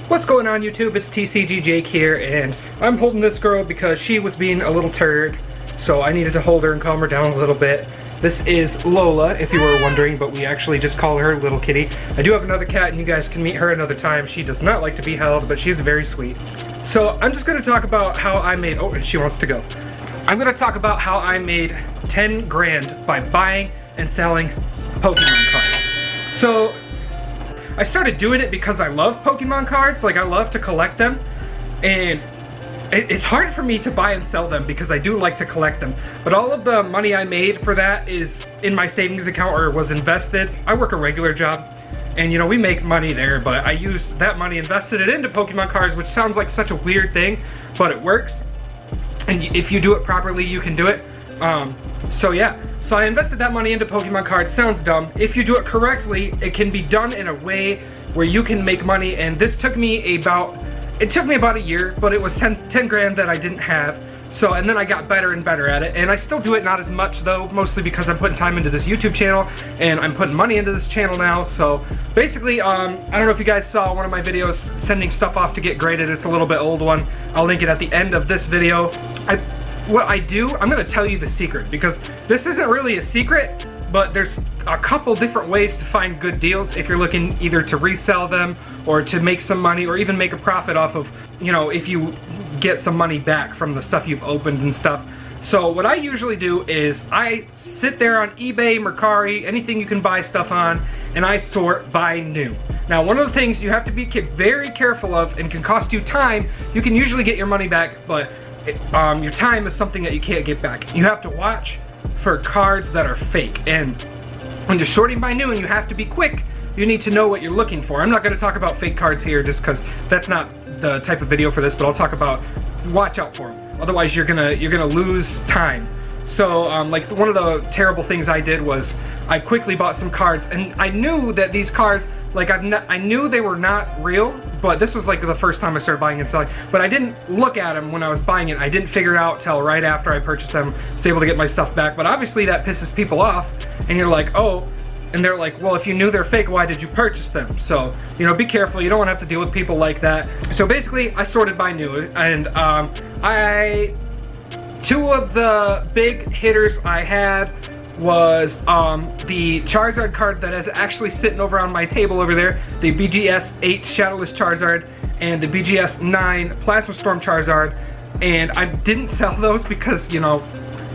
What's going on, YouTube? It's TCG Jake here, and I'm holding this girl because she was being a little turd, so I needed to hold her and calm her down a little bit. This is Lola, if you were wondering, but we actually just call her Little Kitty. I do have another cat, and you guys can meet her another time. She does not like to be held, but she's very sweet. So I'm just going to talk about how I made... Oh, and she wants to go. I'm going to talk about how I made 10 grand by buying and selling Pokemon cards. So I started doing it because I love Pokemon cards, like I love to collect them, and it's hard for me to buy and sell them because I do like to collect them, but all of the money I made for that is in my savings account or was invested. I work a regular job, and you know, we make money there, but I use that money, invested it into Pokemon cards, which sounds like such a weird thing, but it works, and if you do it properly, you can do it. So yeah, so I invested that money into Pokemon cards. Sounds dumb. If you do it correctly, it can be done in a way where you can make money, and this took me about a year, but it was 10 grand that I didn't have. So, and then I got better and better at it, and I still do it, not as much though, mostly because I'm putting time into this YouTube channel, and I'm putting money into this channel now. So basically, I don't know if you guys saw one of my videos sending stuff off to get graded. It's a little bit old one. I'll link it at the end of this video. What I do, I'm gonna tell you the secret, because this isn't really a secret, but there's a couple different ways to find good deals if you're looking either to resell them or to make some money or even make a profit off of, you know, if you get some money back from the stuff you've opened and stuff. So what I usually do is I sit there on eBay, Mercari, anything you can buy stuff on, and I sort by new. Now, one of the things you have to be very careful of, and can cost you time, you can usually get your money back, but your time is something that you can't get back. You have to watch for cards that are fake, and when you're sorting by new and you have to be quick, you need to know what you're looking for. I'm not going to talk about fake cards here just because that's not the type of video for this, but I'll talk about watch out for them. Otherwise, you're gonna lose time. So, like one of the terrible things I did was I quickly bought some cards, and I knew that these cards, like I knew they were not real, but this was like the first time I started buying and selling. But I didn't look at them when I was buying it. I didn't figure it out till right after I purchased them. I was able to get my stuff back. But obviously that pisses people off, and you're like, oh. And they're like, well, if you knew they're fake, why did you purchase them? So, you know, be careful. You don't want to have to deal with people like that. So basically, I sorted by new, and two of the big hitters I had was the Charizard card that is actually sitting over on my table over there, the BGS 8 Shadowless Charizard, and the BGS 9 Plasma Storm Charizard. And I didn't sell those because, you know,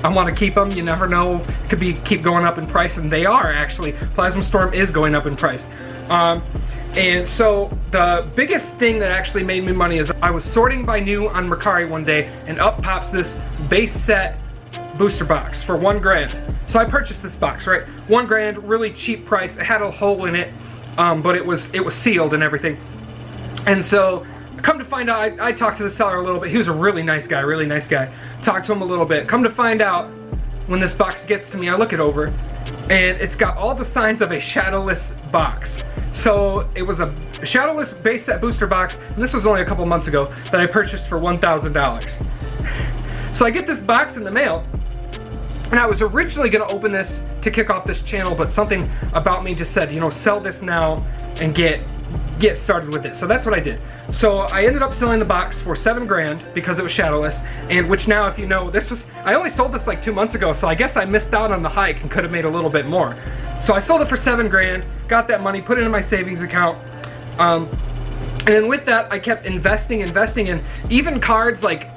I want to keep them. You never know, could keep going up in price, and they are actually. Plasma Storm is going up in price. And so the biggest thing that actually made me money is I was sorting by new on Mercari one day, and up pops this base set booster box for 1 grand. So I purchased this box, right? 1 grand, really cheap price. It had a hole in it, but it was sealed and everything. And so come to find out, I talked to the seller a little bit. He was a really nice guy, Talked to him a little bit. Come to find out, when this box gets to me, I look it over, and it's got all the signs of a shadowless box. So it was a shadowless base set booster box, and this was only a couple months ago, that I purchased for $1,000. So I get this box in the mail, and I was originally gonna open this to kick off this channel, but something about me just said, you know, sell this now and get started with it. So that's what I did. So I ended up selling the box for 7 grand because it was shadowless, and which now, if you know, I only sold this like 2 months ago, so I guess I missed out on the hike and could have made a little bit more. So I sold it for 7 grand, got that money, put it in my savings account, and then with that, I kept investing in even cards like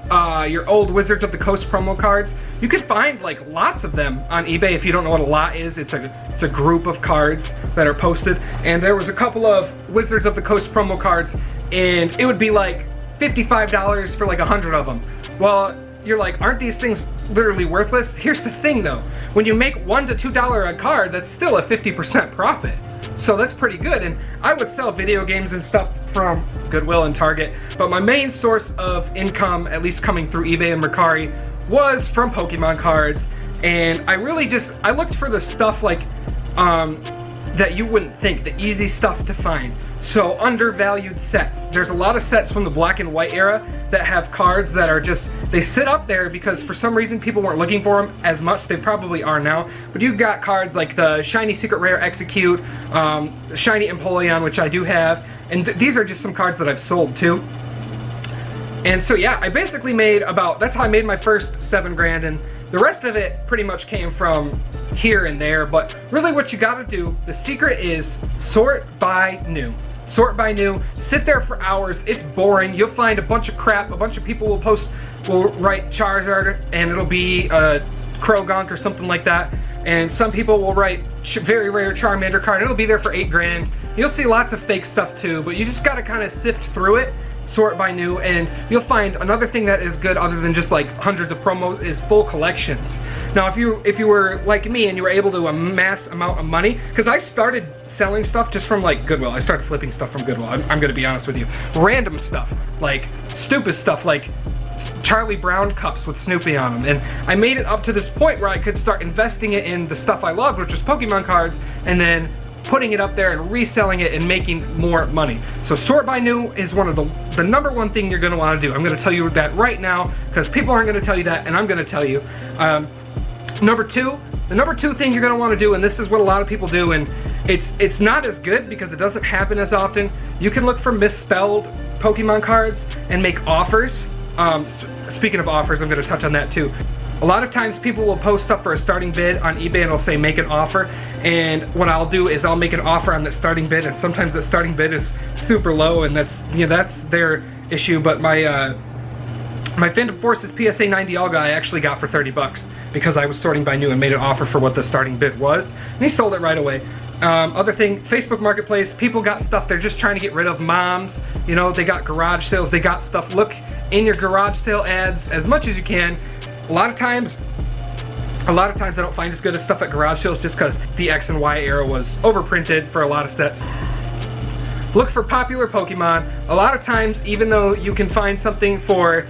your old Wizards of the Coast promo cards. You can find like lots of them on eBay. If you don't know what a lot is, it's a group of cards that are posted. And there was a couple of Wizards of the Coast promo cards, and it would be like $55 for like 100 of them. Well, you're like, aren't these things literally worthless? Here's the thing though, when you make $1 to $2 a card, that's still a 50% profit. So that's pretty good, and I would sell video games and stuff from Goodwill and Target, but my main source of income, at least coming through eBay and Mercari, was from Pokemon cards. And I looked for the stuff like that you wouldn't think, the easy stuff to find. So undervalued sets. There's a lot of sets from the black and white era that have cards that are just, they sit up there because for some reason people weren't looking for them as much. They probably are now. But you've got cards like the Shiny Secret Rare Execute, Shiny Empoleon, which I do have, And these are just some cards that I've sold too. And so yeah, I basically made that's how I made my first 7 grand, and the rest of it pretty much came from here and there. But really what you gotta do, the secret is sort by new. Sort by new, sit there for hours, it's boring, you'll find a bunch of crap, a bunch of people will write Charizard and it'll be a Croagunk or something like that. And some people will write very rare Charmander card, it'll be there for 8 grand. You'll see lots of fake stuff too, but you just gotta kind of sift through it, sort by new, and you'll find another thing that is good other than just like hundreds of promos is full collections. Now if you were like me and you were able to amass amount of money, because I started selling stuff just from like Goodwill. I started flipping stuff from Goodwill. I'm gonna be honest with you. Random stuff, like stupid stuff like Charlie Brown cups with Snoopy on them, and I made it up to this point where I could start investing it in the stuff I loved, which was Pokemon cards, and then putting it up there and reselling it and making more money. So sort by new is one of the number one thing you're gonna wanna do. I'm gonna tell you that right now because people aren't gonna tell you that, and I'm gonna tell you. The number two thing you're gonna wanna do, and this is what a lot of people do, and it's not as good because it doesn't happen as often. You can look for misspelled Pokemon cards and make offers. Speaking of offers, I'm gonna touch on that too. A lot of times people will post up for a starting bid on eBay and it'll say make an offer, and what I'll do is I'll make an offer on that starting bid, and sometimes that starting bid is super low, and that's their issue. But my Phantom Forces PSA 90 Alga I actually got for 30 bucks because I was sorting by new and made an offer for what the starting bid was, and he sold it right away. Other thing, Facebook Marketplace, people got stuff they're just trying to get rid of. Moms, you know, they got garage sales, they got stuff. Look in your garage sale ads as much as you can. A lot of times I don't find as good as stuff at garage sales just because the X and Y era was overprinted for a lot of sets. Look for popular Pokemon. A lot of times, even though you can find something for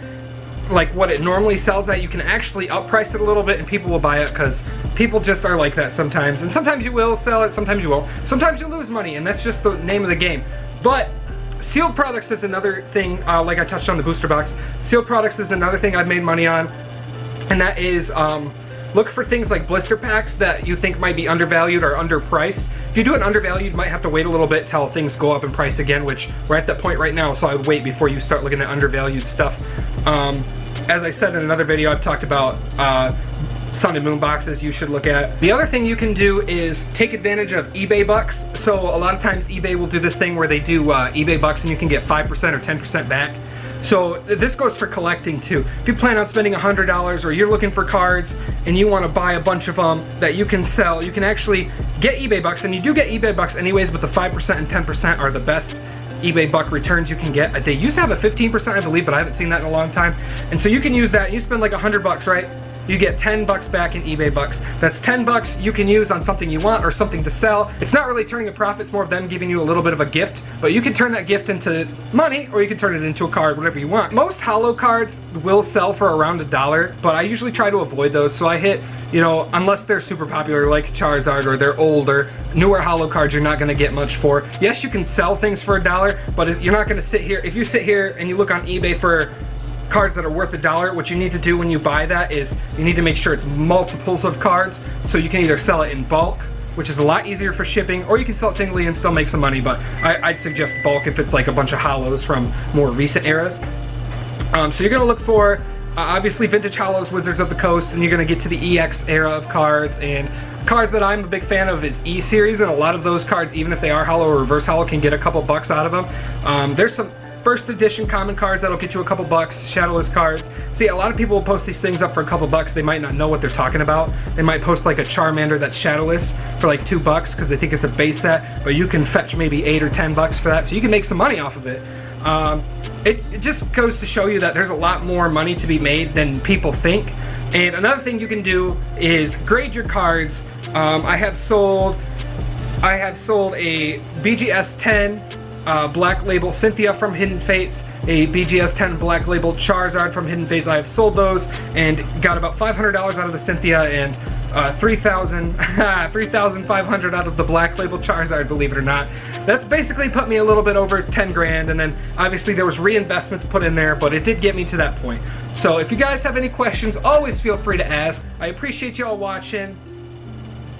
like what it normally sells at, you can actually upprice it a little bit and people will buy it because people just are like that sometimes. And sometimes you will sell it, sometimes you won't. Sometimes you lose money, and that's just the name of the game. But sealed products is another thing, like I touched on the booster box. Sealed products is another thing I've made money on. And that is, look for things like blister packs that you think might be undervalued or underpriced. If you do an undervalued, you might have to wait a little bit till things go up in price again, which we're at that point right now, so I would wait before you start looking at undervalued stuff. As I said in another video, I've talked about Sun and Moon boxes you should look at. The other thing you can do is take advantage of eBay bucks. So a lot of times eBay will do this thing where they do eBay bucks and you can get 5% or 10% back. So this goes for collecting too. If you plan on spending $100 or you're looking for cards and you want to buy a bunch of them that you can sell, you can actually get eBay bucks, and you do get eBay bucks anyways, but the 5% and 10% are the best eBay buck returns you can get. They used to have a 15%, I believe, but I haven't seen that in a long time. And so you can use that. You spend like $100, right? You get 10 bucks back in eBay bucks. That's 10 bucks you can use on something you want or something to sell. It's not really turning a profit, it's more of them giving you a little bit of a gift, but you can turn that gift into money or you can turn it into a card, whatever you want. Most holo cards will sell for around $1, but I usually try to avoid those. So I hit, you know, unless they're super popular like Charizard or they're older, newer holo cards you're not gonna get much for. Yes, you can sell things for $1, but you're not gonna sit here. If you sit here and you look on eBay for cards that are worth $1, what you need to do when you buy that is you need to make sure it's multiples of cards, so you can either sell it in bulk, which is a lot easier for shipping, or you can sell it singly and still make some money, but I'd suggest bulk if it's like a bunch of holos from more recent eras. So you're gonna look for obviously vintage holos, Wizards of the Coast, and you're gonna get to the EX era of cards, and cards that I'm a big fan of is E series, and a lot of those cards, even if they are holo or reverse holo, can get a couple bucks out of them. There's some first edition common cards that'll get you a couple bucks, shadowless cards. See, a lot of people will post these things up for a couple bucks. They might not know what they're talking about. They might post like a Charmander that's shadowless for like $2 because they think it's a base set, but you can fetch maybe 8 or 10 bucks for that, so you can make some money off of it. It just goes to show you that there's a lot more money to be made than people think. And another thing you can do is grade your cards. I have sold a BGS 10 Black Label Cynthia from Hidden Fates, a BGS 10 Black Label Charizard from Hidden Fates. I have sold those and got about $500 out of the Cynthia and $3,500 out of the Black Label Charizard, believe it or not. That's basically put me a little bit over 10 grand, and then obviously there was reinvestments put in there, but it did get me to that point. So if you guys have any questions, always feel free to ask. I appreciate y'all watching.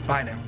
Bye now.